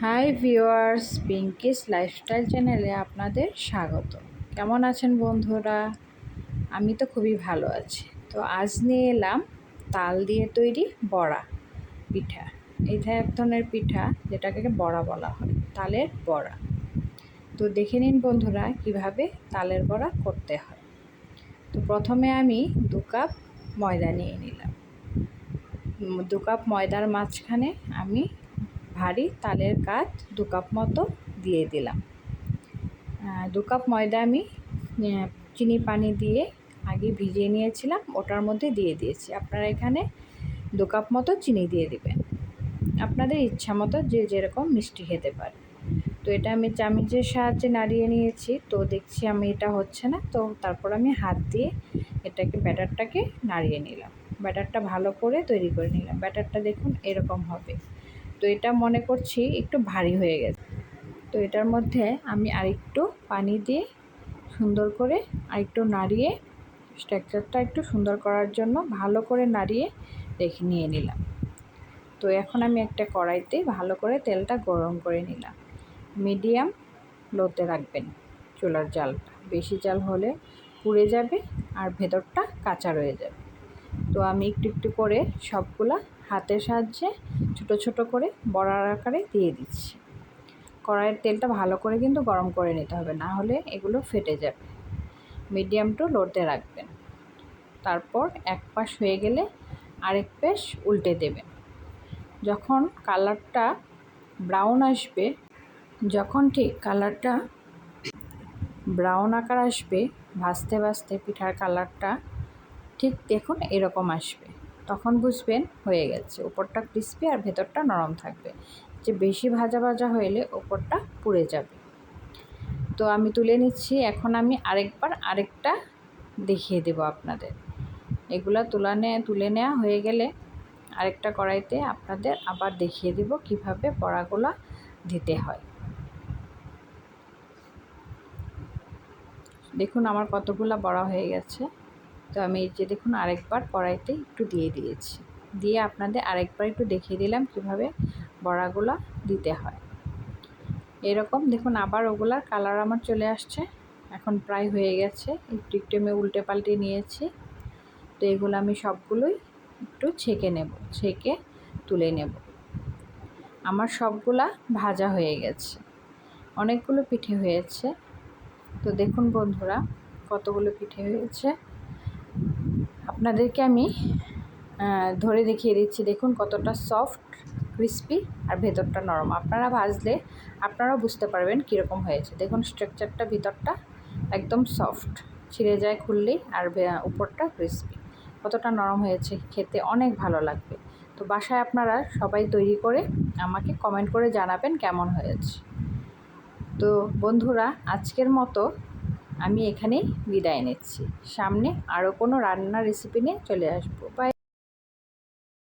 Hi viewers, Pinki's lifestyle চ্যানেলে আপনাদের স্বাগত। কেমন আছেন বন্ধুরা? আমি তো খুবই ভালো আছি। তো আজ নিয়ে এলাম তাল দিয়ে তৈরি বড়া পিঠা। এটা এক ধরনের পিঠা যেটাকে বড়া বলা হয়, তালের বড়া। তো দেখে নিন বন্ধুরা কিভাবে তালের বড়া করতে হয়। তো প্রথমে আমি 2 কাপ ময়দা নিয়ে নিলাম। 2 কাপ ময়দার মাঝখানে আমি ভারী তালের কাঠ 2 কাপ মতো দিয়ে দিলাম। 2 কাপ ময়দা আমি চিনি পানি দিয়ে আগে ভিজিয়ে নিয়েছিলাম, ওটার মধ্যে দিয়ে দিয়েছি। আপনারা এখানে 2 কাপ মতো চিনি দিয়ে দিবেন, আপনাদের ইচ্ছা মতো যে যেরকম মিষ্টি খেতে পারে। তো এটা আমি চামচের সাহায্যে নাড়িয়ে নিয়েছি। তো দেখছি আমি এটা হচ্ছে না, তো তারপর আমি হাত দিয়ে ব্যাটারটাকে নাড়িয়ে নিলাম। ব্যাটারটা ভালো করে তৈরি করে নিলাম। ব্যাটারটা দেখুন এরকম হবে। তো এটা মনে করছি একটু ভারী হয়ে গেছে। তো এটার মধ্যে আমি আরেকটু পানি দিয়ে সুন্দর করে আরেকটু নাড়িয়ে স্ট্রাকচারটা একটু সুন্দর করার জন্য ভালো করে নাড়িয়ে রেখে নিয়ে নিলাম। তো এখন আমি একটা কড়াইতে ভালো করে তেলটা গরম করে নিলাম। মিডিয়াম লোতে রাখবেন চুলার জালটা, বেশি জাল হলে পুড়ে যাবে আর ভেতরটা কাঁচা রয়ে যাবে। তো আমি একটু একটু করে সবগুলা হাতের সাহায্যে ছোট ছোট করে বড়ার আকারে দিয়ে দিচ্ছি। কড়াইয়ের তেলটা ভালো করে কিন্তু গরম করে নিতে হবে, না হলে এগুলো ফেটে যাবে। মিডিয়াম টু লোতে রাখবেন। তারপর এক পাশ হয়ে গেলে আরেক পাশ উল্টে দেবেন। যখন কালারটা ব্রাউন আসবে, যখন ঠিক কালারটা ব্রাউন আকার আসবে, ভাজতে ভাজতে পিঠার কালারটা ঠিক দেখুন এরকম আসবে, তখন বুঝবেন হয়ে গেছে। উপরটা ক্রিস্পি আর ভেতরটা নরম থাকবে। যে বেশি ভাজা ভাজা হইলে উপরটা পুড়ে যাবে। তো আমি তুলে নিচ্ছি। এখন আমি আরেকটা দেখিয়ে দেব আপনাদের। এগুলা তুলে নেওয়া হয়ে গেলে আরেকটা কড়াইতে আপনাদের আবার দেখিয়ে দেব কিভাবে বড়াগুলা দিতে হয়। দেখুন আমার কতগুলা বড়া হয়ে গেছে। তো আমি এই যে দেখুন আরেকবার কড়াইতে একটু দিয়ে দিয়েছি, দিয়ে আপনাদের আরেকবার একটু দেখিয়ে দিলাম কিভাবে বড়াগুলা দিতে হয়। এরকম দেখুন আবার ওগুলার কালার আমার চলে আসছে, এখন প্রায় হয়ে গেছে। একটু একটু আমি উল্টে পাল্টে নিয়েছি। তো এগুলো আমি সবগুলোই একটু ছেঁকে তুলে নেব। আমার সবগুলা ভাজা হয়ে গেছে, অনেকগুলো পিঠে হয়েছে। তো দেখুন বন্ধুরা কতগুলো পিঠে হয়েছে, আপনাদেরকে আমি ধরে দেখিয়ে দিচ্ছি। দেখুন কতটা সফট, ক্রিস্পি আর ভেতরটা নরম। আপনারা ভাজলে আপনারাও বুঝতে পারবেন কীরকম হয়েছে। দেখুন স্ট্রাকচারটা ভিতরটা একদম সফট, ছিঁড়ে যায় খুললেই, আর উপরটা ক্রিস্পি। কতটা নরম হয়েছে, খেতে অনেক ভালো লাগবে। তো বাসায় আপনারা সবাই তৈরি করে আমাকে কমেন্ট করে জানাবেন কেমন হয়েছে। তো বন্ধুরা আজকের মতো আমি এখানেই বিদায় নিচ্ছি। সামনে আরও কোনো রান্নার রেসিপি নিয়ে চলে আসবো। বাই।